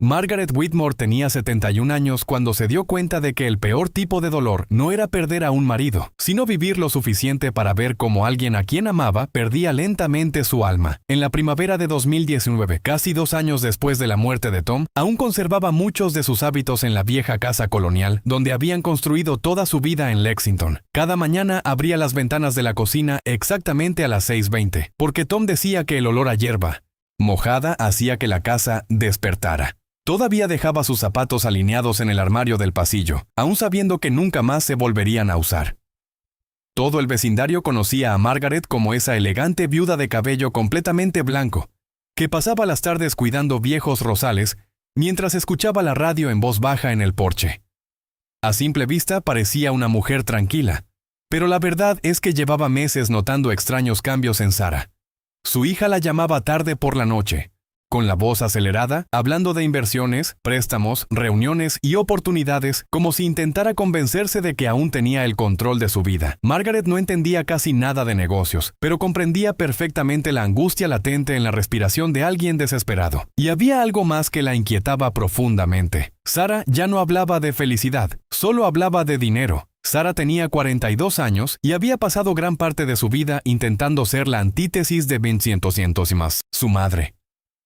Margaret Whitmore tenía 71 años cuando se dio cuenta de que el peor tipo de dolor no era perder a un marido, sino vivir lo suficiente para ver cómo alguien a quien amaba perdía lentamente su alma. En la primavera de 2019, casi 2 años después de la muerte de Tom, aún conservaba muchos de sus hábitos en la vieja casa colonial, donde habían construido toda su vida en Lexington. Cada mañana abría las ventanas de la cocina exactamente a las 6:20, porque Tom decía que el olor a hierba mojada hacía que la casa despertara. Todavía dejaba sus zapatos alineados en el armario del pasillo, aún sabiendo que nunca más se volverían a usar. Todo el vecindario conocía a Margaret como esa elegante viuda de cabello completamente blanco, que pasaba las tardes cuidando viejos rosales mientras escuchaba la radio en voz baja en el porche. A simple vista parecía una mujer tranquila, pero la verdad es que llevaba meses notando extraños cambios en Sarah. Su hija la llamaba tarde por la noche, con la voz acelerada, hablando de inversiones, préstamos, reuniones y oportunidades, como si intentara convencerse de que aún tenía el control de su vida. Margaret no entendía casi nada de negocios, pero comprendía perfectamente la angustia latente en la respiración de alguien desesperado. Y había algo más que la inquietaba profundamente. Sarah ya no hablaba de felicidad, solo hablaba de dinero. Sarah tenía 42 años y había pasado gran parte de su vida intentando ser la antítesis de Vincent más, su madre.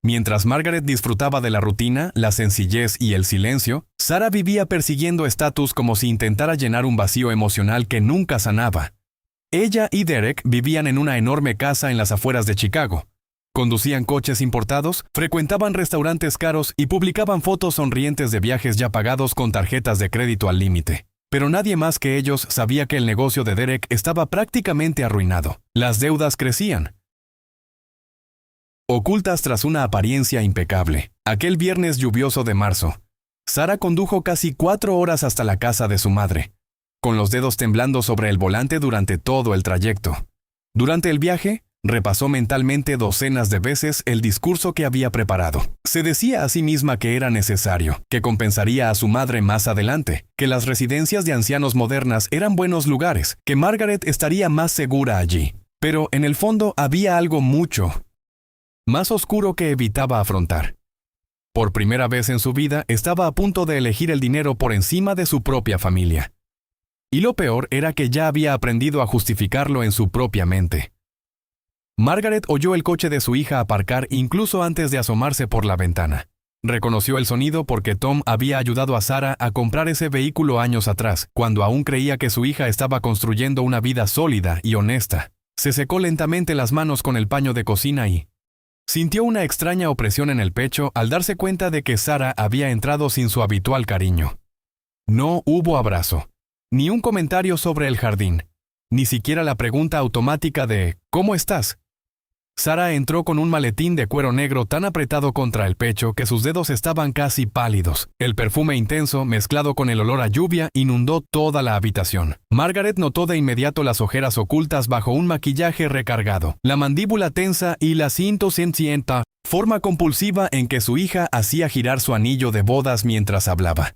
Mientras Margaret disfrutaba de la rutina, la sencillez y el silencio, Sarah vivía persiguiendo estatus como si intentara llenar un vacío emocional que nunca sanaba. Ella y Derek vivían en una enorme casa en las afueras de Chicago. Conducían coches importados, frecuentaban restaurantes caros y publicaban fotos sonrientes de viajes ya pagados con tarjetas de crédito al límite. Pero nadie más que ellos sabía que el negocio de Derek estaba prácticamente arruinado. Las deudas crecían, ocultas tras una apariencia impecable. Aquel viernes lluvioso de marzo, Sarah condujo casi 4 horas hasta la casa de su madre, con los dedos temblando sobre el volante durante todo el trayecto. Durante el viaje, repasó mentalmente docenas de veces el discurso que había preparado. Se decía a sí misma que era necesario, que compensaría a su madre más adelante, que las residencias de ancianos modernas eran buenos lugares, que Margaret estaría más segura allí. Pero en el fondo había algo mucho más oscuro que evitaba afrontar. Por primera vez en su vida estaba a punto de elegir el dinero por encima de su propia familia. Y lo peor era que ya había aprendido a justificarlo en su propia mente. Margaret oyó el coche de su hija aparcar incluso antes de asomarse por la ventana. Reconoció el sonido porque Tom había ayudado a Sarah a comprar ese vehículo años atrás, cuando aún creía que su hija estaba construyendo una vida sólida y honesta. Se secó lentamente las manos con el paño de cocina y sintió una extraña opresión en el pecho al darse cuenta de que Sarah había entrado sin su habitual cariño. No hubo abrazo, ni un comentario sobre el jardín, ni siquiera la pregunta automática de ¿cómo estás? Sarah entró con un maletín de cuero negro tan apretado contra el pecho que sus dedos estaban casi pálidos. El perfume intenso, mezclado con el olor a lluvia, inundó toda la habitación. Margaret notó de inmediato las ojeras ocultas bajo un maquillaje recargado, la mandíbula tensa y la cinta, forma compulsiva en que su hija hacía girar su anillo de bodas mientras hablaba.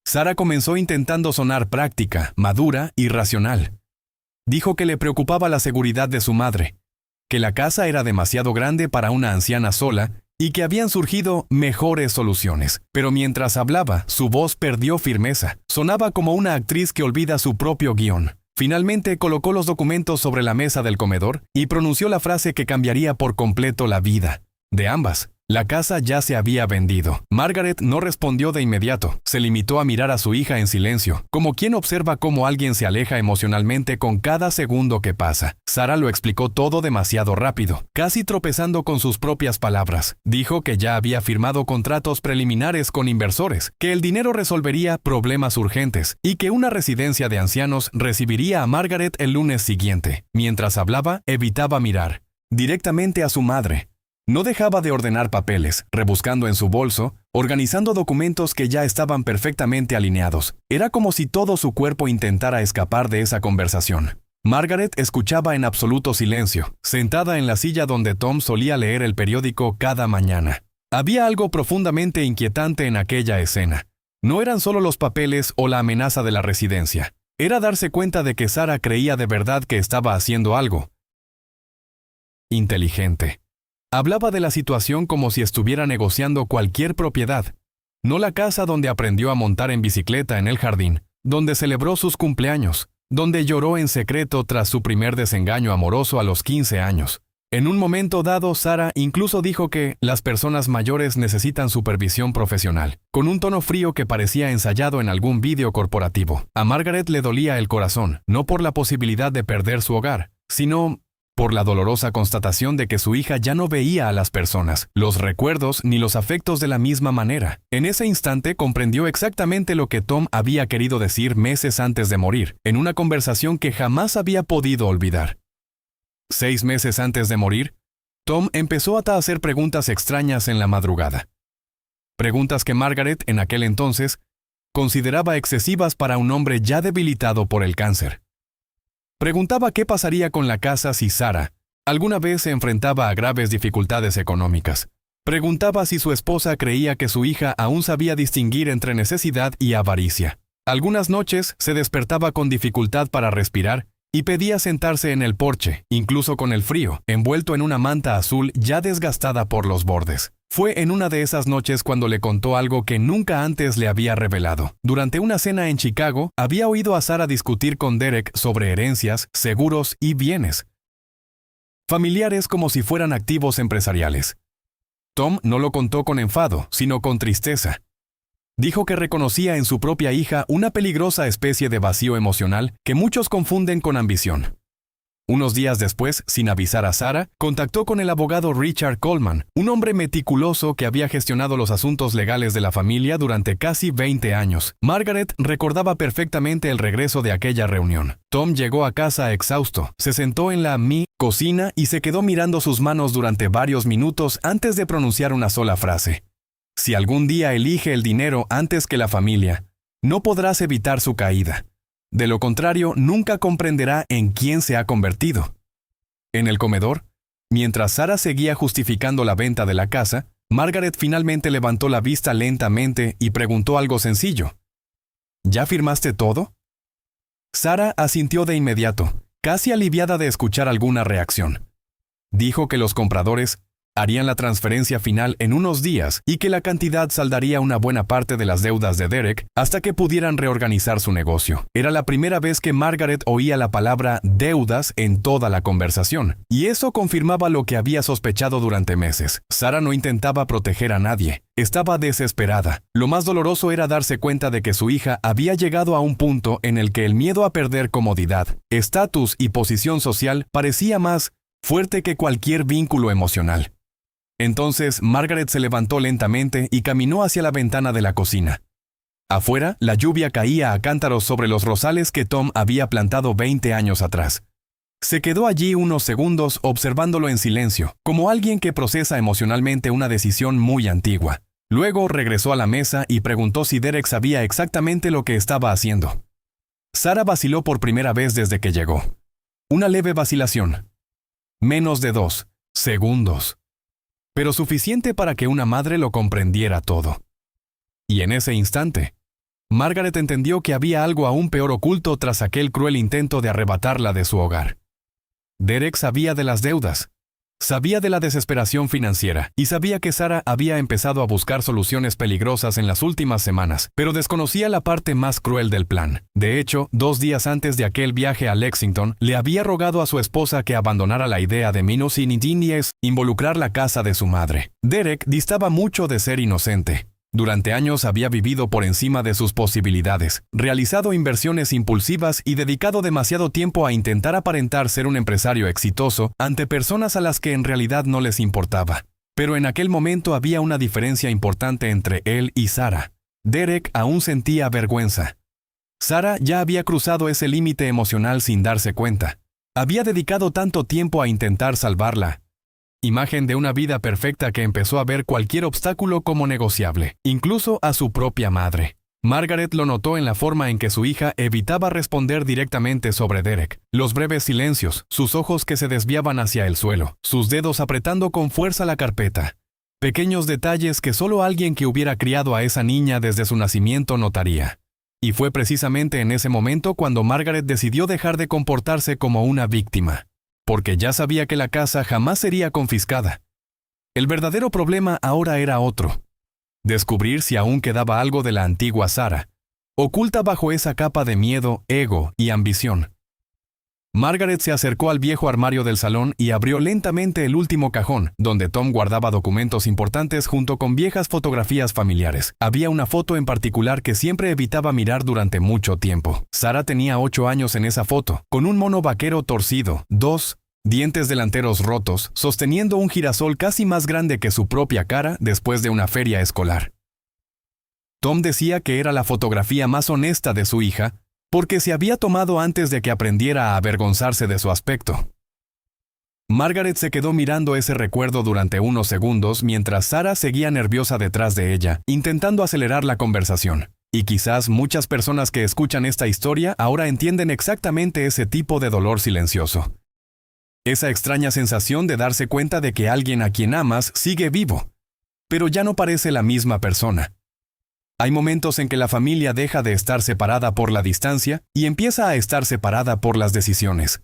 Sarah comenzó intentando sonar práctica, madura y racional. Dijo que le preocupaba la seguridad de su madre, que la casa era demasiado grande para una anciana sola y que habían surgido mejores soluciones. Pero mientras hablaba, su voz perdió firmeza. Sonaba como una actriz que olvida su propio guión. Finalmente colocó los documentos sobre la mesa del comedor y pronunció la frase que cambiaría por completo la vida de ambas. La casa ya se había vendido. Margaret no respondió de inmediato. Se limitó a mirar a su hija en silencio, como quien observa cómo alguien se aleja emocionalmente con cada segundo que pasa. Sarah lo explicó todo demasiado rápido, casi tropezando con sus propias palabras. Dijo que ya había firmado contratos preliminares con inversores, que el dinero resolvería problemas urgentes y que una residencia de ancianos recibiría a Margaret el lunes siguiente. Mientras hablaba, evitaba mirar directamente a su madre. No dejaba de ordenar papeles, rebuscando en su bolso, organizando documentos que ya estaban perfectamente alineados. Era como si todo su cuerpo intentara escapar de esa conversación. Margaret escuchaba en absoluto silencio, sentada en la silla donde Tom solía leer el periódico cada mañana. Había algo profundamente inquietante en aquella escena. No eran solo los papeles o la amenaza de la residencia. Era darse cuenta de que Sarah creía de verdad que estaba haciendo algo inteligente. Hablaba de la situación como si estuviera negociando cualquier propiedad, no la casa donde aprendió a montar en bicicleta en el jardín, donde celebró sus cumpleaños, donde lloró en secreto tras su primer desengaño amoroso a los 15 años. En un momento dado, Sarah incluso dijo que las personas mayores necesitan supervisión profesional, con un tono frío que parecía ensayado en algún vídeo corporativo. A Margaret le dolía el corazón, no por la posibilidad de perder su hogar, sino por la dolorosa constatación de que su hija ya no veía a las personas, los recuerdos ni los afectos de la misma manera. En ese instante comprendió exactamente lo que Tom había querido decir meses antes de morir, en una conversación que jamás había podido olvidar. 6 meses antes de morir, Tom empezó a hacer preguntas extrañas en la madrugada. Preguntas que Margaret, en aquel entonces, consideraba excesivas para un hombre ya debilitado por el cáncer. Preguntaba qué pasaría con la casa si Sarah alguna vez se enfrentaba a graves dificultades económicas. Preguntaba si su esposa creía que su hija aún sabía distinguir entre necesidad y avaricia. Algunas noches se despertaba con dificultad para respirar y pedía sentarse en el porche, incluso con el frío, envuelto en una manta azul ya desgastada por los bordes. Fue en una de esas noches cuando le contó algo que nunca antes le había revelado. Durante una cena en Chicago, había oído a Sarah discutir con Derek sobre herencias, seguros y bienes familiares como si fueran activos empresariales. Tom no lo contó con enfado, sino con tristeza. Dijo que reconocía en su propia hija una peligrosa especie de vacío emocional que muchos confunden con ambición. Unos días después, sin avisar a Sarah, contactó con el abogado Richard Coleman, un hombre meticuloso que había gestionado los asuntos legales de la familia durante casi 20 años. Margaret recordaba perfectamente el regreso de aquella reunión. Tom llegó a casa exhausto, se sentó en la cocina y se quedó mirando sus manos durante varios minutos antes de pronunciar una sola frase. Si algún día elige el dinero antes que la familia, no podrás evitar su caída. De lo contrario, nunca comprenderá en quién se ha convertido. En el comedor, mientras Sarah seguía justificando la venta de la casa, Margaret finalmente levantó la vista lentamente y preguntó algo sencillo. ¿Ya firmaste todo? Sarah asintió de inmediato, casi aliviada de escuchar alguna reacción. Dijo que los compradores harían la transferencia final en unos días y que la cantidad saldaría una buena parte de las deudas de Derek hasta que pudieran reorganizar su negocio. Era la primera vez que Margaret oía la palabra deudas en toda la conversación, y eso confirmaba lo que había sospechado durante meses. Sarah no intentaba proteger a nadie. Estaba desesperada. Lo más doloroso era darse cuenta de que su hija había llegado a un punto en el que el miedo a perder comodidad, estatus y posición social parecía más fuerte que cualquier vínculo emocional. Entonces, Margaret se levantó lentamente y caminó hacia la ventana de la cocina. Afuera, la lluvia caía a cántaros sobre los rosales que Tom había plantado 20 años atrás. Se quedó allí unos segundos observándolo en silencio, como alguien que procesa emocionalmente una decisión muy antigua. Luego regresó a la mesa y preguntó si Derek sabía exactamente lo que estaba haciendo. Sarah vaciló por primera vez desde que llegó. Una leve vacilación. Menos de 2 segundos. Pero suficiente para que una madre lo comprendiera todo. Y en ese instante, Margaret entendió que había algo aún peor oculto tras aquel cruel intento de arrebatarla de su hogar. Derek sabía de las deudas, sabía de la desesperación financiera y sabía que Sarah había empezado a buscar soluciones peligrosas en las últimas semanas, pero desconocía la parte más cruel del plan. De hecho, 2 días antes de aquel viaje a Lexington, le había rogado a su esposa que abandonara la idea de involucrar la casa de su madre. Derek distaba mucho de ser inocente. Durante años había vivido por encima de sus posibilidades, realizado inversiones impulsivas y dedicado demasiado tiempo a intentar aparentar ser un empresario exitoso ante personas a las que en realidad no les importaba. Pero en aquel momento había una diferencia importante entre él y Sarah. Derek aún sentía vergüenza. Sarah ya había cruzado ese límite emocional sin darse cuenta. Había dedicado tanto tiempo a intentar salvarla. Imagen de una vida perfecta que empezó a ver cualquier obstáculo como negociable, incluso a su propia madre. Margaret lo notó en la forma en que su hija evitaba responder directamente sobre Derek. Los breves silencios, sus ojos que se desviaban hacia el suelo, sus dedos apretando con fuerza la carpeta. Pequeños detalles que solo alguien que hubiera criado a esa niña desde su nacimiento notaría. Y fue precisamente en ese momento cuando Margaret decidió dejar de comportarse como una víctima. Porque ya sabía que la casa jamás sería confiscada. El verdadero problema ahora era otro: descubrir si aún quedaba algo de la antigua Sarah, oculta bajo esa capa de miedo, ego y ambición. Margaret se acercó al viejo armario del salón y abrió lentamente el último cajón, donde Tom guardaba documentos importantes junto con viejas fotografías familiares. Había una foto en particular que siempre evitaba mirar durante mucho tiempo. Sarah tenía 8 años en esa foto, con un mono vaquero torcido, 2 dientes delanteros rotos, sosteniendo un girasol casi más grande que su propia cara después de una feria escolar. Tom decía que era la fotografía más honesta de su hija, porque se había tomado antes de que aprendiera a avergonzarse de su aspecto. Margaret se quedó mirando ese recuerdo durante unos segundos mientras Sarah seguía nerviosa detrás de ella, intentando acelerar la conversación. Y quizás muchas personas que escuchan esta historia ahora entienden exactamente ese tipo de dolor silencioso. Esa extraña sensación de darse cuenta de que alguien a quien amas sigue vivo, pero ya no parece la misma persona. Hay momentos en que la familia deja de estar separada por la distancia y empieza a estar separada por las decisiones.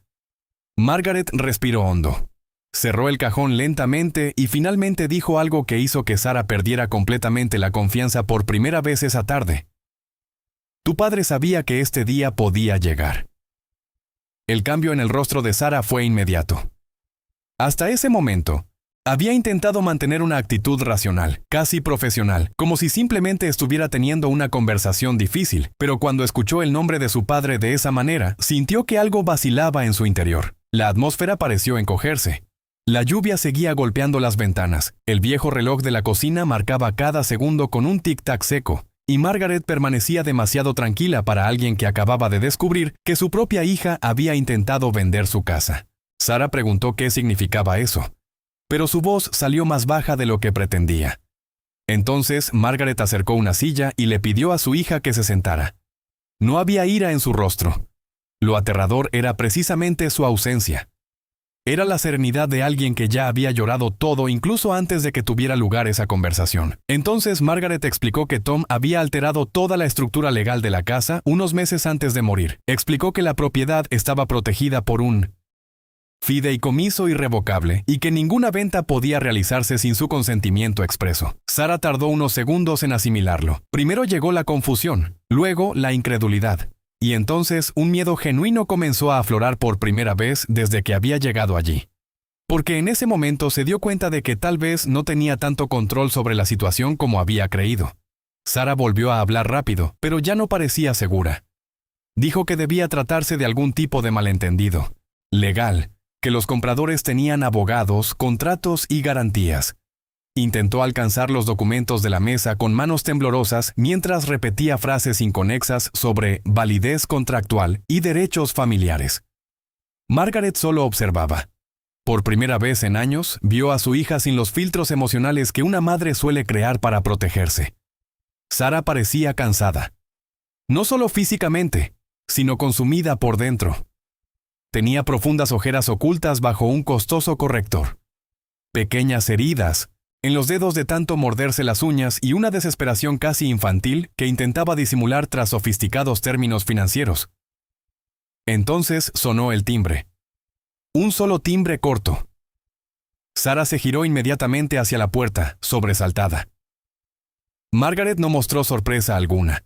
Margaret respiró hondo. Cerró el cajón lentamente y finalmente dijo algo que hizo que Sarah perdiera completamente la confianza por primera vez esa tarde. Tu padre sabía que este día podía llegar. El cambio en el rostro de Sarah fue inmediato. Hasta ese momento, había intentado mantener una actitud racional, casi profesional, como si simplemente estuviera teniendo una conversación difícil, pero cuando escuchó el nombre de su padre de esa manera, sintió que algo vacilaba en su interior. La atmósfera pareció encogerse. La lluvia seguía golpeando las ventanas, el viejo reloj de la cocina marcaba cada segundo con un tic-tac seco, y Margaret permanecía demasiado tranquila para alguien que acababa de descubrir que su propia hija había intentado vender su casa. Sarah preguntó qué significaba eso, pero su voz salió más baja de lo que pretendía. Entonces Margaret acercó una silla y le pidió a su hija que se sentara. No había ira en su rostro. Lo aterrador era precisamente su ausencia. Era la serenidad de alguien que ya había llorado todo incluso antes de que tuviera lugar esa conversación. Entonces Margaret explicó que Tom había alterado toda la estructura legal de la casa unos meses antes de morir. Explicó que la propiedad estaba protegida por un fideicomiso irrevocable y que ninguna venta podía realizarse sin su consentimiento expreso. Sarah tardó unos segundos en asimilarlo. Primero llegó la confusión, luego la incredulidad, y entonces un miedo genuino comenzó a aflorar por primera vez desde que había llegado allí. Porque en ese momento se dio cuenta de que tal vez no tenía tanto control sobre la situación como había creído. Sarah volvió a hablar rápido, pero ya no parecía segura. Dijo que debía tratarse de algún tipo de malentendido legal, que los compradores tenían abogados, contratos y garantías. Intentó alcanzar los documentos de la mesa con manos temblorosas mientras repetía frases inconexas sobre validez contractual y derechos familiares. Margaret solo observaba. Por primera vez en años, vio a su hija sin los filtros emocionales que una madre suele crear para protegerse. Sarah parecía cansada. No solo físicamente, sino consumida por dentro. Tenía profundas ojeras ocultas bajo un costoso corrector. Pequeñas heridas en los dedos de tanto morderse las uñas y una desesperación casi infantil que intentaba disimular tras sofisticados términos financieros. Entonces sonó el timbre. Un solo timbre corto. Sarah se giró inmediatamente hacia la puerta, sobresaltada. Margaret no mostró sorpresa alguna.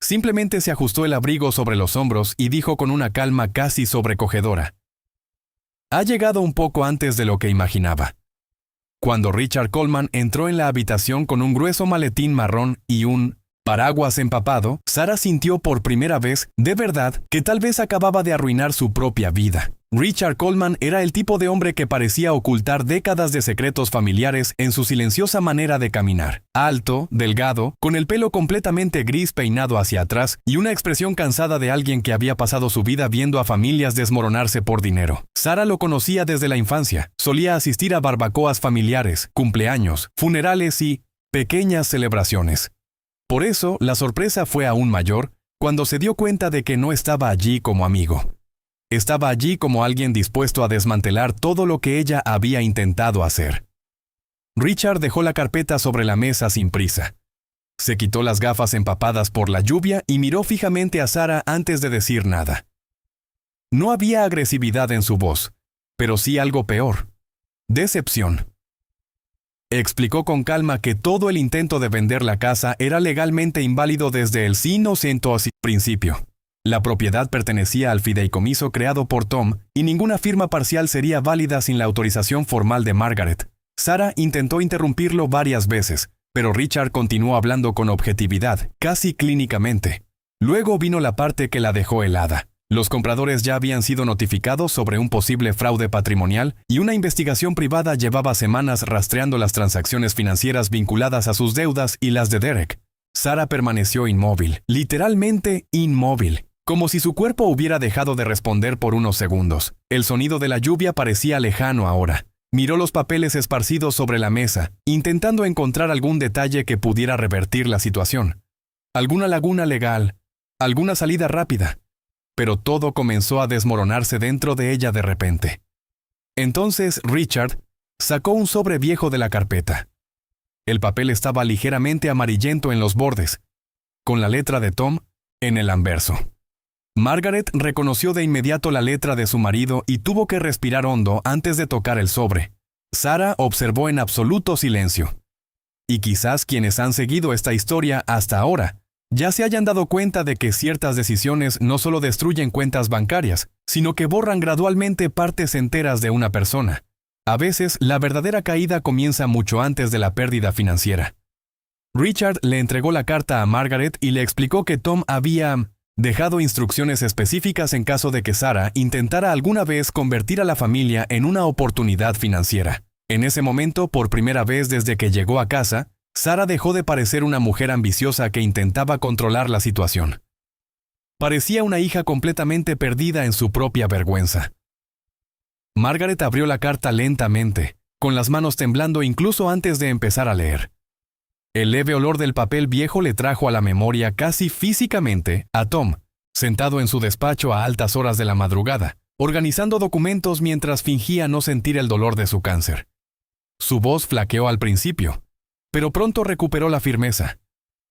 Simplemente se ajustó el abrigo sobre los hombros y dijo con una calma casi sobrecogedora: «Ha llegado un poco antes de lo que imaginaba». Cuando Richard Coleman entró en la habitación con un grueso maletín marrón y un paraguas empapado, Sarah sintió por primera vez, de verdad, que tal vez acababa de arruinar su propia vida. Richard Coleman era el tipo de hombre que parecía ocultar décadas de secretos familiares en su silenciosa manera de caminar. Alto, delgado, con el pelo completamente gris peinado hacia atrás y una expresión cansada de alguien que había pasado su vida viendo a familias desmoronarse por dinero. Sarah lo conocía desde la infancia. Solía asistir a barbacoas familiares, cumpleaños, funerales y pequeñas celebraciones. Por eso, la sorpresa fue aún mayor cuando se dio cuenta de que no estaba allí como amigo. Estaba allí como alguien dispuesto a desmantelar todo lo que ella había intentado hacer. Richard dejó la carpeta sobre la mesa sin prisa. Se quitó las gafas empapadas por la lluvia y miró fijamente a Sarah antes de decir nada. No había agresividad en su voz, pero sí algo peor: decepción. Explicó con calma que todo el intento de vender la casa era legalmente inválido desde el inocente principio. La propiedad pertenecía al fideicomiso creado por Tom, y ninguna firma parcial sería válida sin la autorización formal de Margaret. Sarah intentó interrumpirlo varias veces, pero Richard continuó hablando con objetividad, casi clínicamente. Luego vino la parte que la dejó helada. Los compradores ya habían sido notificados sobre un posible fraude patrimonial y una investigación privada llevaba semanas rastreando las transacciones financieras vinculadas a sus deudas y las de Derek. Sarah permaneció inmóvil, literalmente inmóvil, como si su cuerpo hubiera dejado de responder por unos segundos. El sonido de la lluvia parecía lejano ahora. Miró los papeles esparcidos sobre la mesa, intentando encontrar algún detalle que pudiera revertir la situación. Alguna laguna legal, alguna salida rápida. Pero todo comenzó a desmoronarse dentro de ella de repente. Entonces Richard sacó un sobre viejo de la carpeta. El papel estaba ligeramente amarillento en los bordes, con la letra de Tom en el anverso. Margaret reconoció de inmediato la letra de su marido y tuvo que respirar hondo antes de tocar el sobre. Sarah observó en absoluto silencio. Y quizás quienes han seguido esta historia hasta ahora ya se hayan dado cuenta de que ciertas decisiones no solo destruyen cuentas bancarias, sino que borran gradualmente partes enteras de una persona. A veces, la verdadera caída comienza mucho antes de la pérdida financiera. Richard le entregó la carta a Margaret y le explicó que Tom había dejado instrucciones específicas en caso de que Sarah intentara alguna vez convertir a la familia en una oportunidad financiera. En ese momento, por primera vez desde que llegó a casa, Sarah dejó de parecer una mujer ambiciosa que intentaba controlar la situación. Parecía una hija completamente perdida en su propia vergüenza. Margaret abrió la carta lentamente, con las manos temblando incluso antes de empezar a leer. El leve olor del papel viejo le trajo a la memoria casi físicamente a Tom, sentado en su despacho a altas horas de la madrugada, organizando documentos mientras fingía no sentir el dolor de su cáncer. Su voz flaqueó al principio, pero pronto recuperó la firmeza.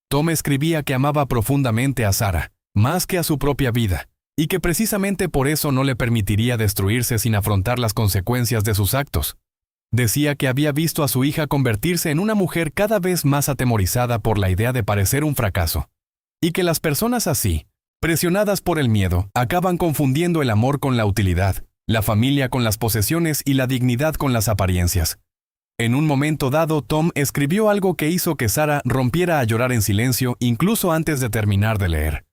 Tom escribía que amaba profundamente a Sarah, más que a su propia vida, y que precisamente por eso no le permitiría destruirse sin afrontar las consecuencias de sus actos. Decía que había visto a su hija convertirse en una mujer cada vez más atemorizada por la idea de parecer un fracaso, y que las personas así, presionadas por el miedo, acaban confundiendo el amor con la utilidad, la familia con las posesiones y la dignidad con las apariencias. En un momento dado, Tom escribió algo que hizo que Sarah rompiera a llorar en silencio incluso antes de terminar de leer.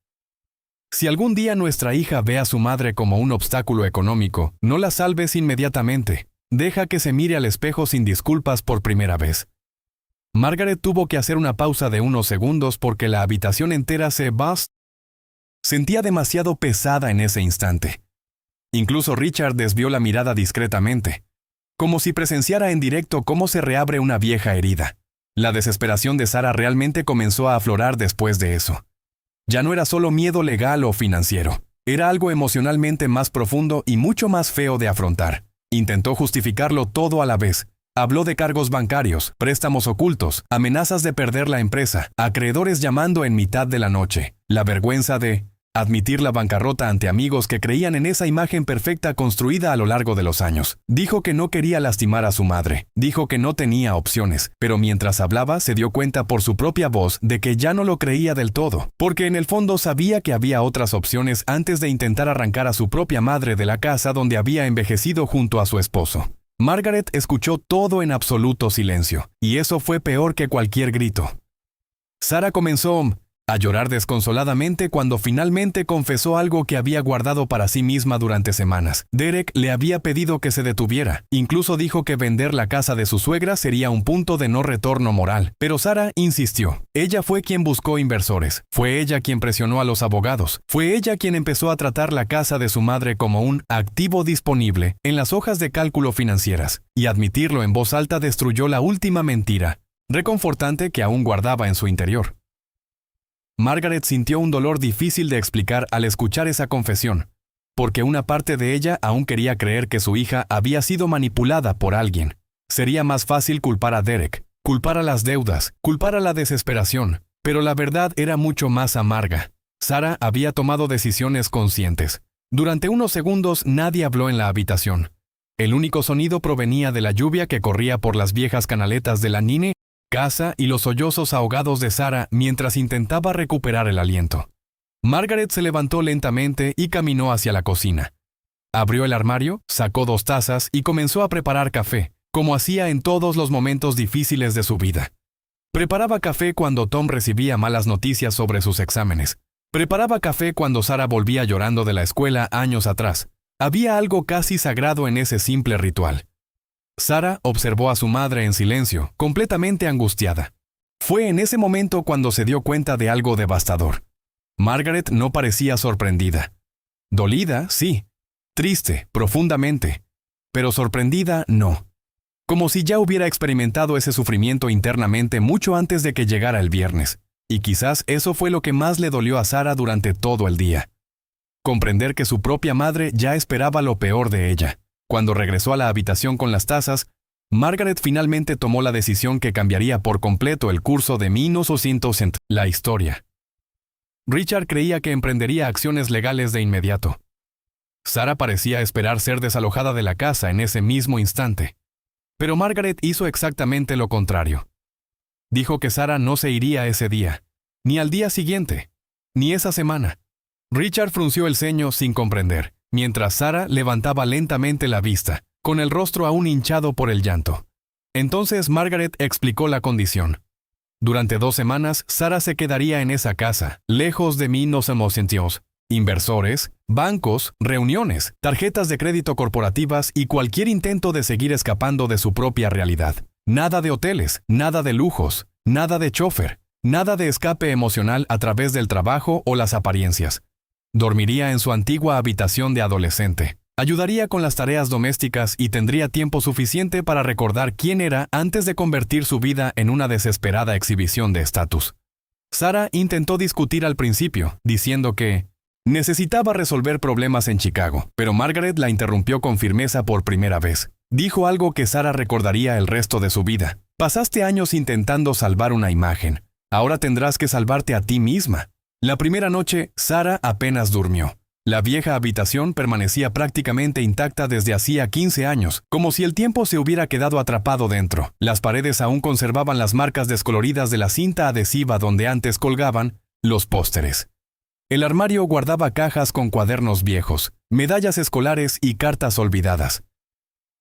Si algún día nuestra hija ve a su madre como un obstáculo económico, no la salves inmediatamente. Deja que se mire al espejo sin disculpas por primera vez. Margaret tuvo que hacer una pausa de unos segundos porque la habitación entera se sentía demasiado pesada en ese instante. Incluso Richard desvió la mirada discretamente, como si presenciara en directo cómo se reabre una vieja herida. La desesperación de Sarah realmente comenzó a aflorar después de eso. Ya no era solo miedo legal o financiero, era algo emocionalmente más profundo y mucho más feo de afrontar. Intentó justificarlo todo a la vez. Habló de cargos bancarios, préstamos ocultos, amenazas de perder la empresa, acreedores llamando en mitad de la noche, la vergüenza de admitir la bancarrota ante amigos que creían en esa imagen perfecta construida a lo largo de los años. Dijo que no quería lastimar a su madre. Dijo que no tenía opciones, pero mientras hablaba se dio cuenta por su propia voz de que ya no lo creía del todo, porque en el fondo sabía que había otras opciones antes de intentar arrancar a su propia madre de la casa donde había envejecido junto a su esposo. Margaret escuchó todo en absoluto silencio, y eso fue peor que cualquier grito. Sarah comenzó a llorar desconsoladamente cuando finalmente confesó algo que había guardado para sí misma durante semanas. Derek le había pedido que se detuviera. Incluso dijo que vender la casa de su suegra sería un punto de no retorno moral. Pero Sarah insistió. Ella fue quien buscó inversores. Fue ella quien presionó a los abogados. Fue ella quien empezó a tratar la casa de su madre como un activo disponible en las hojas de cálculo financieras. Y admitirlo en voz alta destruyó la última mentira reconfortante que aún guardaba en su interior. Margaret sintió un dolor difícil de explicar al escuchar esa confesión, porque una parte de ella aún quería creer que su hija había sido manipulada por alguien. Sería más fácil culpar a Derek, culpar a las deudas, culpar a la desesperación, pero la verdad era mucho más amarga. Sarah había tomado decisiones conscientes. Durante unos segundos nadie habló en la habitación. El único sonido provenía de la lluvia que corría por las viejas canaletas de la Nine casa y los sollozos ahogados de Sarah mientras intentaba recuperar el aliento. Margaret se levantó lentamente y caminó hacia la cocina. Abrió el armario, sacó 2 tazas y comenzó a preparar café, como hacía en todos los momentos difíciles de su vida. Preparaba café cuando Tom recibía malas noticias sobre sus exámenes. Preparaba café cuando Sarah volvía llorando de la escuela años atrás. Había algo casi sagrado en ese simple ritual. Sarah observó a su madre en silencio, completamente angustiada. Fue en ese momento cuando se dio cuenta de algo devastador. Margaret no parecía sorprendida. Dolida, sí. Triste, profundamente. Pero sorprendida, no. Como si ya hubiera experimentado ese sufrimiento internamente mucho antes de que llegara el viernes. Y quizás eso fue lo que más le dolió a Sarah durante todo el día. Comprender que su propia madre ya esperaba lo peor de ella. Cuando regresó a la habitación con las tazas, Margaret finalmente tomó la decisión que cambiaría por completo el curso de 1900 la historia. Richard creía que emprendería acciones legales de inmediato. Sarah parecía esperar ser desalojada de la casa en ese mismo instante. Pero Margaret hizo exactamente lo contrario. Dijo que Sarah no se iría ese día, ni al día siguiente, ni esa semana. Richard frunció el ceño sin comprender, mientras Sarah levantaba lentamente la vista, con el rostro aún hinchado por el llanto. Entonces Margaret explicó la condición. Durante 2 semanas, Sarah se quedaría en esa casa, lejos de 1900, inversores, bancos, reuniones, tarjetas de crédito corporativas y cualquier intento de seguir escapando de su propia realidad. Nada de hoteles, nada de lujos, nada de chofer, nada de escape emocional a través del trabajo o las apariencias. Dormiría en su antigua habitación de adolescente. Ayudaría con las tareas domésticas y tendría tiempo suficiente para recordar quién era antes de convertir su vida en una desesperada exhibición de estatus. Sarah intentó discutir al principio, diciendo que necesitaba resolver problemas en Chicago, pero Margaret la interrumpió con firmeza por primera vez. Dijo algo que Sarah recordaría el resto de su vida. Pasaste años intentando salvar una imagen. Ahora tendrás que salvarte a ti misma. La primera noche, Sarah apenas durmió. La vieja habitación permanecía prácticamente intacta desde hacía 15 años, como si el tiempo se hubiera quedado atrapado dentro. Las paredes aún conservaban las marcas descoloridas de la cinta adhesiva donde antes colgaban los pósteres. El armario guardaba cajas con cuadernos viejos, medallas escolares y cartas olvidadas.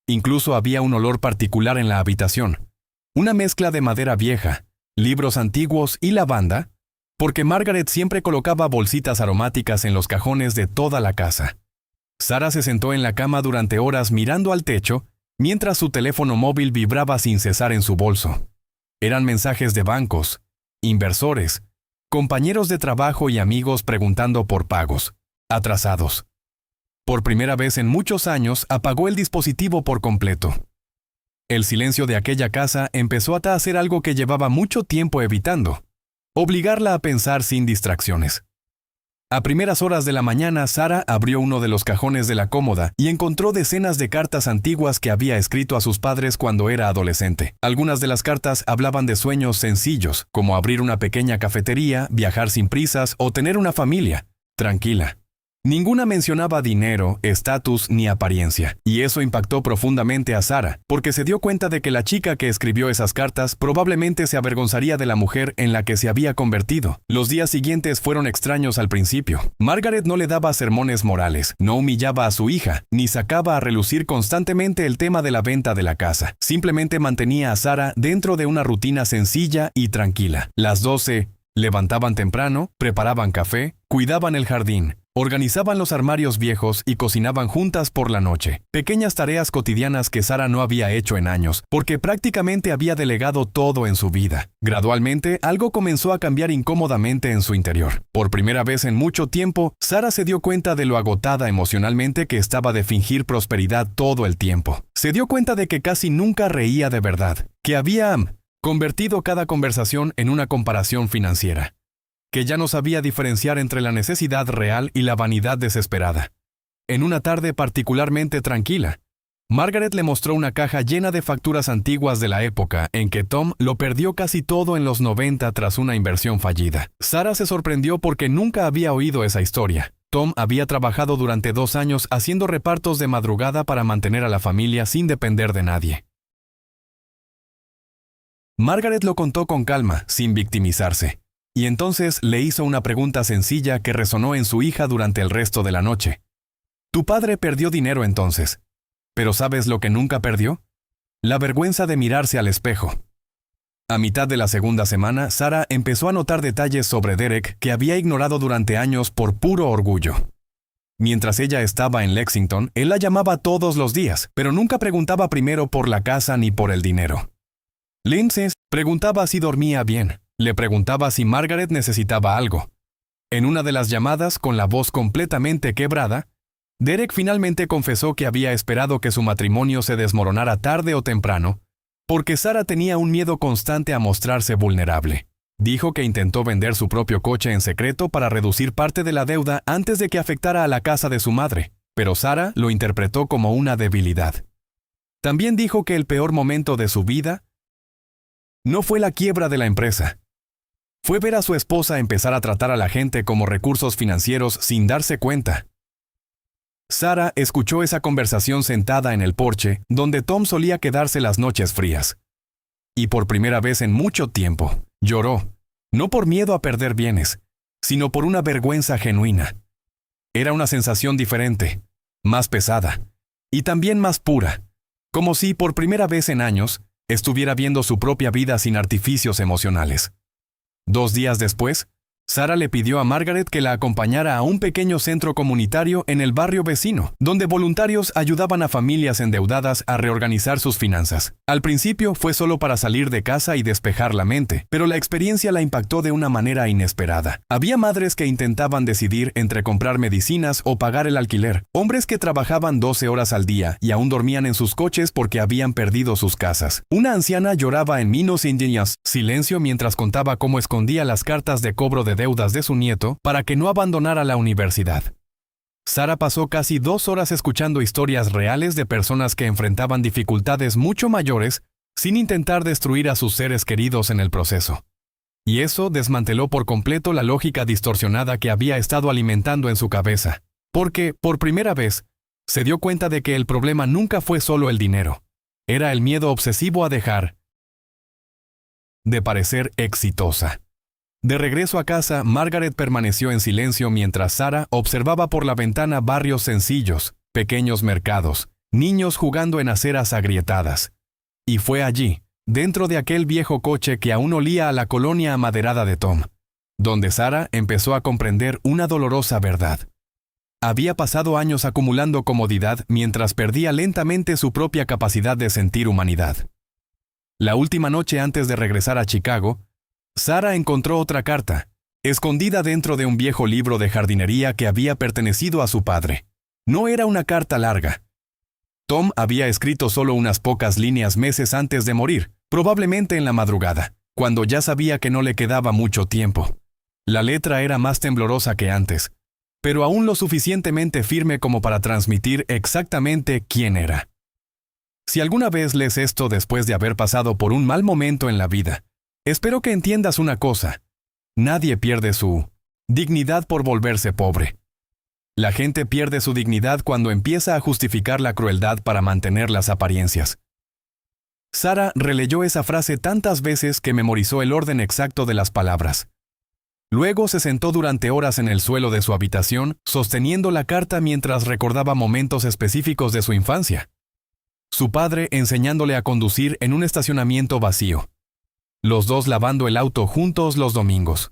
Incluso había un olor particular en la habitación. Una mezcla de madera vieja, libros antiguos y lavanda, porque Margaret siempre colocaba bolsitas aromáticas en los cajones de toda la casa. Sarah se sentó en la cama durante horas mirando al techo, mientras su teléfono móvil vibraba sin cesar en su bolso. Eran mensajes de bancos, inversores, compañeros de trabajo y amigos preguntando por pagos, atrasados. Por primera vez en muchos años, apagó el dispositivo por completo. El silencio de aquella casa empezó a hacer algo que llevaba mucho tiempo evitando: obligarla a pensar sin distracciones. A primeras horas de la mañana, Sarah abrió uno de los cajones de la cómoda y encontró decenas de cartas antiguas que había escrito a sus padres cuando era adolescente. Algunas de las cartas hablaban de sueños sencillos, como abrir una pequeña cafetería, viajar sin prisas o tener una familia tranquila. Ninguna mencionaba dinero, estatus ni apariencia, y eso impactó profundamente a Sarah, porque se dio cuenta de que la chica que escribió esas cartas probablemente se avergonzaría de la mujer en la que se había convertido. Los días siguientes fueron extraños al principio. Margaret no le daba sermones morales, no humillaba a su hija, ni sacaba a relucir constantemente el tema de la venta de la casa. Simplemente mantenía a Sarah dentro de una rutina sencilla y tranquila. Las 12 levantaban temprano, preparaban café, cuidaban el jardín, organizaban los armarios viejos y cocinaban juntas por la noche. Pequeñas tareas cotidianas que Sarah no había hecho en años, porque prácticamente había delegado todo en su vida. Gradualmente, algo comenzó a cambiar incómodamente en su interior. Por primera vez en mucho tiempo, Sarah se dio cuenta de lo agotada emocionalmente que estaba de fingir prosperidad todo el tiempo. Se dio cuenta de que casi nunca reía de verdad, que había convertido cada conversación en una comparación financiera, que ya no sabía diferenciar entre la necesidad real y la vanidad desesperada. En una tarde particularmente tranquila, Margaret le mostró una caja llena de facturas antiguas de la época en que Tom lo perdió casi todo en los 90 tras una inversión fallida. Sarah se sorprendió porque nunca había oído esa historia. Tom había trabajado durante 2 años haciendo repartos de madrugada para mantener a la familia sin depender de nadie. Margaret lo contó con calma, sin victimizarse, y entonces le hizo una pregunta sencilla que resonó en su hija durante el resto de la noche. Tu padre perdió dinero entonces, pero ¿sabes lo que nunca perdió? La vergüenza de mirarse al espejo. A mitad de la segunda semana, Sarah empezó a notar detalles sobre Derek que había ignorado durante años por puro orgullo. Mientras ella estaba en Lexington, él la llamaba todos los días, pero nunca preguntaba primero por la casa ni por el dinero. Lindsay preguntaba si dormía bien, le preguntaba si Margaret necesitaba algo. En una de las llamadas, con la voz completamente quebrada, Derek finalmente confesó que había esperado que su matrimonio se desmoronara tarde o temprano, porque Sarah tenía un miedo constante a mostrarse vulnerable. Dijo que intentó vender su propio coche en secreto para reducir parte de la deuda antes de que afectara a la casa de su madre, pero Sarah lo interpretó como una debilidad. También dijo que el peor momento de su vida no fue la quiebra de la empresa. Fue ver a su esposa empezar a tratar a la gente como recursos financieros sin darse cuenta. Sarah escuchó esa conversación sentada en el porche, donde Tom solía quedarse las noches frías. Y por primera vez en mucho tiempo, lloró, no por miedo a perder bienes, sino por una vergüenza genuina. Era una sensación diferente, más pesada, y también más pura, como si, por primera vez en años, estuviera viendo su propia vida sin artificios emocionales. 2 días después, Sarah le pidió a Margaret que la acompañara a un pequeño centro comunitario en el barrio vecino, donde voluntarios ayudaban a familias endeudadas a reorganizar sus finanzas. Al principio fue solo para salir de casa y despejar la mente, pero la experiencia la impactó de una manera inesperada. Había madres que intentaban decidir entre comprar medicinas o pagar el alquiler, hombres que trabajaban 12 horas al día y aún dormían en sus coches porque habían perdido sus casas. Una anciana lloraba en menos indignaz silencio mientras contaba cómo escondía las cartas de cobro de deudas de su nieto para que no abandonara la universidad. Sarah pasó casi 2 horas escuchando historias reales de personas que enfrentaban dificultades mucho mayores sin intentar destruir a sus seres queridos en el proceso. Y eso desmanteló por completo la lógica distorsionada que había estado alimentando en su cabeza, porque, por primera vez, se dio cuenta de que el problema nunca fue solo el dinero. Era el miedo obsesivo a dejar de parecer exitosa. De regreso a casa, Margaret permaneció en silencio mientras Sarah observaba por la ventana barrios sencillos, pequeños mercados, niños jugando en aceras agrietadas. Y fue allí, dentro de aquel viejo coche que aún olía a la colonia amaderada de Tom, donde Sarah empezó a comprender una dolorosa verdad. Había pasado años acumulando comodidad mientras perdía lentamente su propia capacidad de sentir humanidad. La última noche antes de regresar a Chicago, Sarah encontró otra carta, escondida dentro de un viejo libro de jardinería que había pertenecido a su padre. No era una carta larga. Tom había escrito solo unas pocas líneas meses antes de morir, probablemente en la madrugada, cuando ya sabía que no le quedaba mucho tiempo. La letra era más temblorosa que antes, pero aún lo suficientemente firme como para transmitir exactamente quién era. Si alguna vez lees esto después de haber pasado por un mal momento en la vida, espero que entiendas una cosa. Nadie pierde su dignidad por volverse pobre. La gente pierde su dignidad cuando empieza a justificar la crueldad para mantener las apariencias. Sarah releyó esa frase tantas veces que memorizó el orden exacto de las palabras. Luego se sentó durante horas en el suelo de su habitación, sosteniendo la carta mientras recordaba momentos específicos de su infancia. Su padre enseñándole a conducir en un estacionamiento vacío. Los dos lavando el auto juntos los domingos.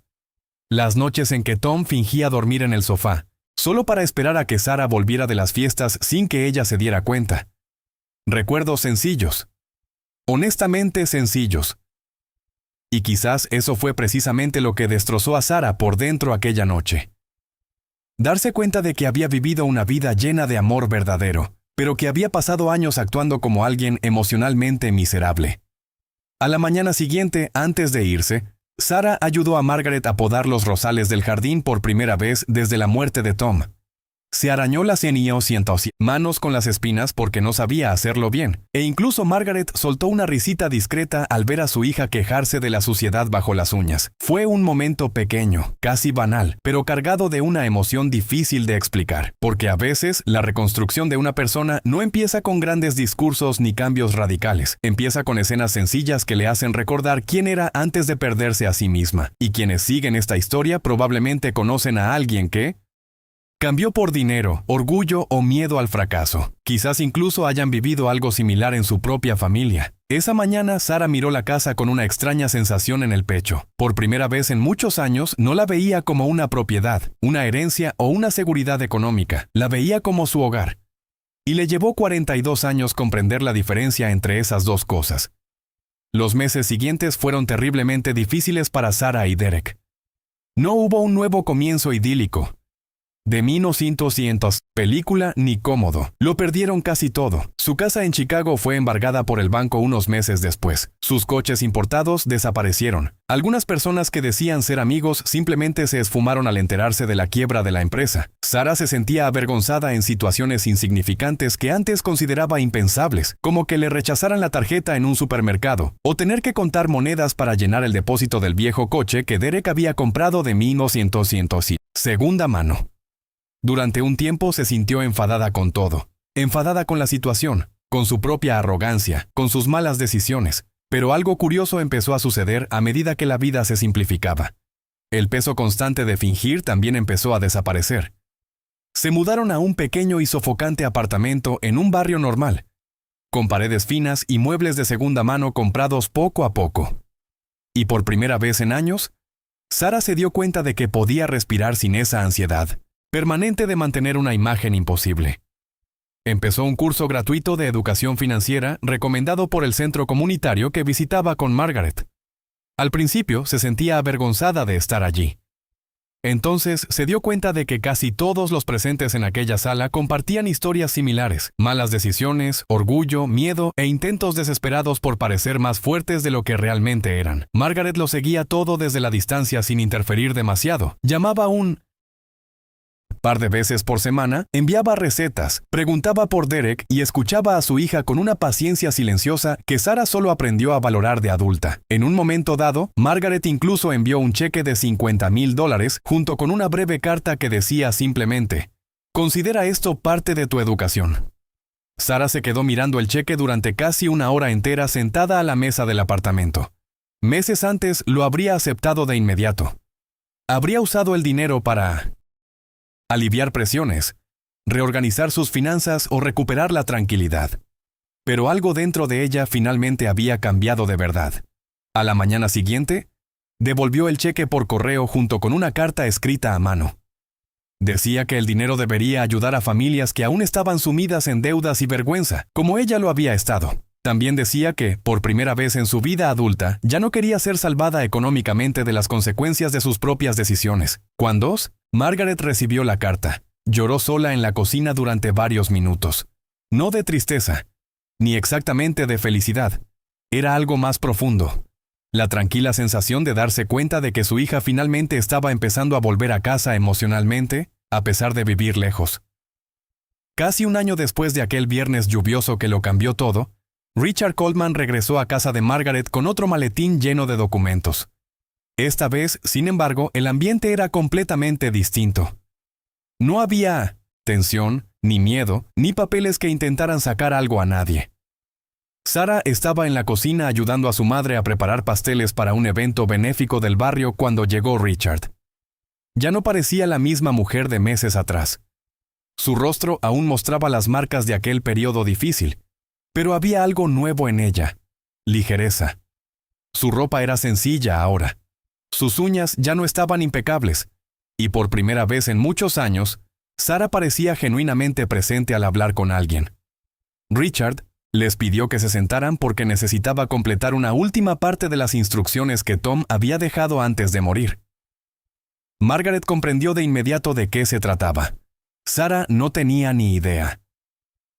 Las noches en que Tom fingía dormir en el sofá, solo para esperar a que Sarah volviera de las fiestas sin que ella se diera cuenta. Recuerdos sencillos. Honestamente sencillos. Y quizás eso fue precisamente lo que destrozó a Sarah por dentro aquella noche. Darse cuenta de que había vivido una vida llena de amor verdadero, pero que había pasado años actuando como alguien emocionalmente miserable. A la mañana siguiente, antes de irse, Sarah ayudó a Margaret a podar los rosales del jardín por primera vez desde la muerte de Tom. Se arañó las manos con las espinas porque no sabía hacerlo bien, e incluso Margaret soltó una risita discreta al ver a su hija quejarse de la suciedad bajo las uñas. Fue un momento pequeño, casi banal, pero cargado de una emoción difícil de explicar, porque a veces la reconstrucción de una persona no empieza con grandes discursos ni cambios radicales, empieza con escenas sencillas que le hacen recordar quién era antes de perderse a sí misma, y quienes siguen esta historia probablemente conocen a alguien que cambió por dinero, orgullo o miedo al fracaso. Quizás incluso hayan vivido algo similar en su propia familia. Esa mañana, Sara miró la casa con una extraña sensación en el pecho. Por primera vez en muchos años, no la veía como una propiedad, una herencia o una seguridad económica. La veía como su hogar. Y le llevó 42 años comprender la diferencia entre esas dos cosas. Los meses siguientes fueron terriblemente difíciles para Sara y Derek. No hubo un nuevo comienzo idílico. De 1900, película ni cómodo. Lo perdieron casi todo. Su casa en Chicago fue embargada por el banco unos meses después. Sus coches importados desaparecieron. Algunas personas que decían ser amigos simplemente se esfumaron al enterarse de la quiebra de la empresa. Sara se sentía avergonzada en situaciones insignificantes que antes consideraba impensables, como que le rechazaran la tarjeta en un supermercado, o tener que contar monedas para llenar el depósito del viejo coche que Derek había comprado de 1900 segunda mano. Durante un tiempo se sintió enfadada con todo, enfadada con la situación, con su propia arrogancia, con sus malas decisiones, pero algo curioso empezó a suceder a medida que la vida se simplificaba. El peso constante de fingir también empezó a desaparecer. Se mudaron a un pequeño y sofocante apartamento en un barrio normal, con paredes finas y muebles de segunda mano comprados poco a poco. Y por primera vez en años, Sara se dio cuenta de que podía respirar sin esa ansiedad permanente de mantener una imagen imposible. Empezó un curso gratuito de educación financiera recomendado por el centro comunitario que visitaba con Margaret. Al principio se sentía avergonzada de estar allí. Entonces se dio cuenta de que casi todos los presentes en aquella sala compartían historias similares, malas decisiones, orgullo, miedo e intentos desesperados por parecer más fuertes de lo que realmente eran. Margaret lo seguía todo desde la distancia sin interferir demasiado. Llamaba un par de veces por semana, enviaba recetas, preguntaba por Derek y escuchaba a su hija con una paciencia silenciosa que Sara solo aprendió a valorar de adulta. En un momento dado, Margaret incluso envió un cheque de $50,000 junto con una breve carta que decía simplemente: «Considera esto parte de tu educación». Sara se quedó mirando el cheque durante casi una hora entera sentada a la mesa del apartamento. Meses antes lo habría aceptado de inmediato. Habría usado el dinero para aliviar presiones, reorganizar sus finanzas o recuperar la tranquilidad. Pero algo dentro de ella finalmente había cambiado de verdad. A la mañana siguiente, devolvió el cheque por correo junto con una carta escrita a mano. Decía que el dinero debería ayudar a familias que aún estaban sumidas en deudas y vergüenza, como ella lo había estado. También decía que, por primera vez en su vida adulta, ya no quería ser salvada económicamente de las consecuencias de sus propias decisiones. Cuando Margaret recibió la carta, lloró sola en la cocina durante varios minutos. No de tristeza, ni exactamente de felicidad. Era algo más profundo. La tranquila sensación de darse cuenta de que su hija finalmente estaba empezando a volver a casa emocionalmente, a pesar de vivir lejos. Casi un año después de aquel viernes lluvioso que lo cambió todo, Richard Coleman regresó a casa de Margaret con otro maletín lleno de documentos. Esta vez, sin embargo, el ambiente era completamente distinto. No había tensión, ni miedo, ni papeles que intentaran sacar algo a nadie. Sara estaba en la cocina ayudando a su madre a preparar pasteles para un evento benéfico del barrio cuando llegó Richard. Ya no parecía la misma mujer de meses atrás. Su rostro aún mostraba las marcas de aquel periodo difícil, pero había algo nuevo en ella: ligereza. Su ropa era sencilla ahora. Sus uñas ya no estaban impecables, y por primera vez en muchos años, Sara parecía genuinamente presente al hablar con alguien. Richard les pidió que se sentaran porque necesitaba completar una última parte de las instrucciones que Tom había dejado antes de morir. Margaret comprendió de inmediato de qué se trataba. Sara no tenía ni idea.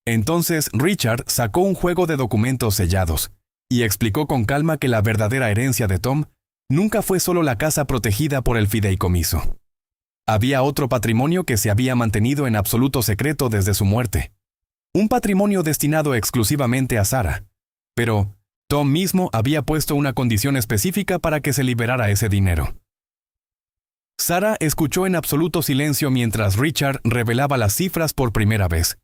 Entonces Richard sacó un juego de documentos sellados y explicó con calma que la verdadera herencia de Tom nunca fue solo la casa protegida por el fideicomiso. Había otro patrimonio que se había mantenido en absoluto secreto desde su muerte. Un patrimonio destinado exclusivamente a Sara. Pero Tom mismo había puesto una condición específica para que se liberara ese dinero. Sara escuchó en absoluto silencio mientras Richard revelaba las cifras por primera vez.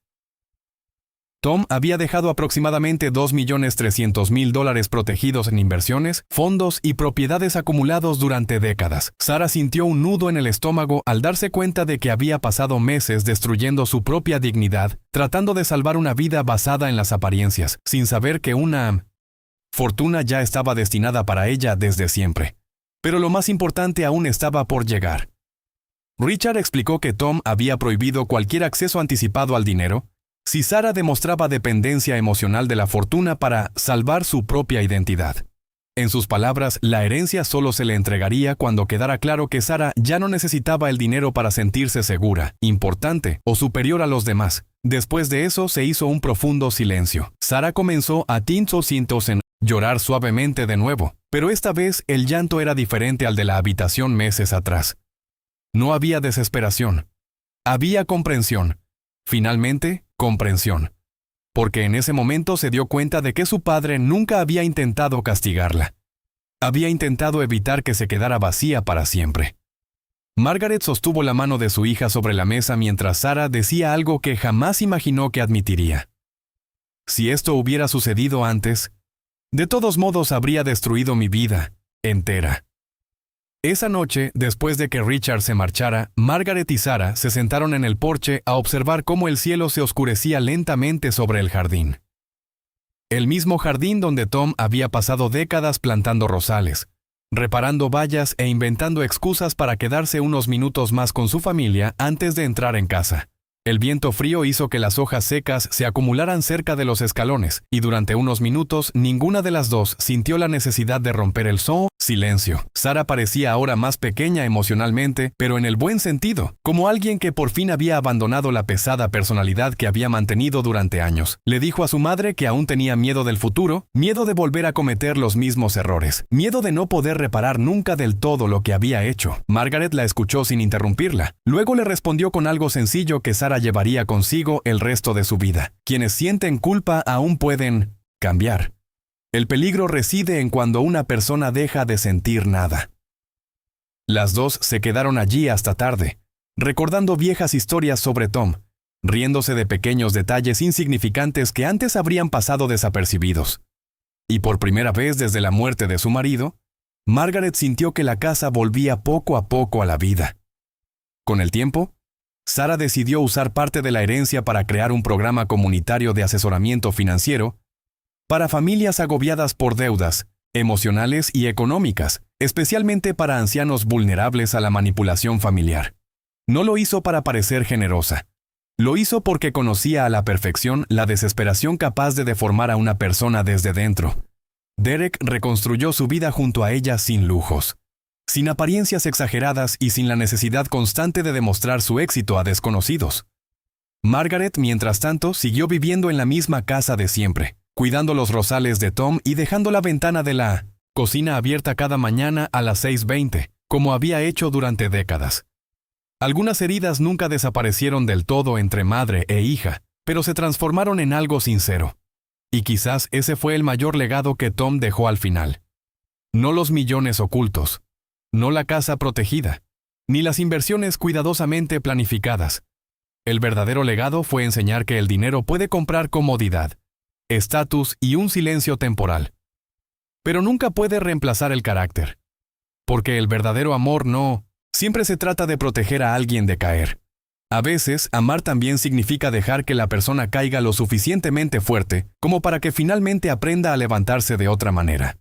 Tom había dejado aproximadamente $2.300.000 protegidos en inversiones, fondos y propiedades acumulados durante décadas. Sara sintió un nudo en el estómago al darse cuenta de que había pasado meses destruyendo su propia dignidad, tratando de salvar una vida basada en las apariencias, sin saber que una fortuna ya estaba destinada para ella desde siempre. Pero lo más importante aún estaba por llegar. Richard explicó que Tom había prohibido cualquier acceso anticipado al dinero si Sara demostraba dependencia emocional de la fortuna para salvar su propia identidad. En sus palabras, la herencia solo se le entregaría cuando quedara claro que Sara ya no necesitaba el dinero para sentirse segura, importante o superior a los demás. Después de eso se hizo un profundo silencio. Sara comenzó a llorar suavemente de nuevo, pero esta vez el llanto era diferente al de la habitación meses atrás. No había desesperación. Había comprensión. Finalmente, comprensión. Porque en ese momento se dio cuenta de que su padre nunca había intentado castigarla. Había intentado evitar que se quedara vacía para siempre. Margaret sostuvo la mano de su hija sobre la mesa mientras Sara decía algo que jamás imaginó que admitiría. Si esto hubiera sucedido antes, de todos modos habría destruido mi vida entera. Esa noche, después de que Richard se marchara, Margaret y Sara se sentaron en el porche a observar cómo el cielo se oscurecía lentamente sobre el jardín. El mismo jardín donde Tom había pasado décadas plantando rosales, reparando vallas e inventando excusas para quedarse unos minutos más con su familia antes de entrar en casa. El viento frío hizo que las hojas secas se acumularan cerca de los escalones, y durante unos minutos ninguna de las dos sintió la necesidad de romper el silencio. Sara parecía ahora más pequeña emocionalmente, pero en el buen sentido, como alguien que por fin había abandonado la pesada personalidad que había mantenido durante años. Le dijo a su madre que aún tenía miedo del futuro, miedo de volver a cometer los mismos errores, miedo de no poder reparar nunca del todo lo que había hecho. Margaret la escuchó sin interrumpirla. Luego le respondió con algo sencillo que Sara llevaría consigo el resto de su vida. Quienes sienten culpa aún pueden cambiar. El peligro reside en cuando una persona deja de sentir nada. Las dos se quedaron allí hasta tarde, recordando viejas historias sobre Tom, riéndose de pequeños detalles insignificantes que antes habrían pasado desapercibidos. Y por primera vez desde la muerte de su marido, Margaret sintió que la casa volvía poco a poco a la vida. Con el tiempo, Sara decidió usar parte de la herencia para crear un programa comunitario de asesoramiento financiero para familias agobiadas por deudas emocionales y económicas, especialmente para ancianos vulnerables a la manipulación familiar. No lo hizo para parecer generosa. Lo hizo porque conocía a la perfección la desesperación capaz de deformar a una persona desde dentro. Derek reconstruyó su vida junto a ella sin lujos, sin apariencias exageradas y sin la necesidad constante de demostrar su éxito a desconocidos. Margaret, mientras tanto, siguió viviendo en la misma casa de siempre, cuidando los rosales de Tom y dejando la ventana de la cocina abierta cada mañana a las 6:20, como había hecho durante décadas. Algunas heridas nunca desaparecieron del todo entre madre e hija, pero se transformaron en algo sincero. Y quizás ese fue el mayor legado que Tom dejó al final. No los millones ocultos, no la casa protegida, ni las inversiones cuidadosamente planificadas. El verdadero legado fue enseñar que el dinero puede comprar comodidad, estatus y un silencio temporal. Pero nunca puede reemplazar el carácter. Porque el verdadero amor no siempre se trata de proteger a alguien de caer. A veces, amar también significa dejar que la persona caiga lo suficientemente fuerte como para que finalmente aprenda a levantarse de otra manera.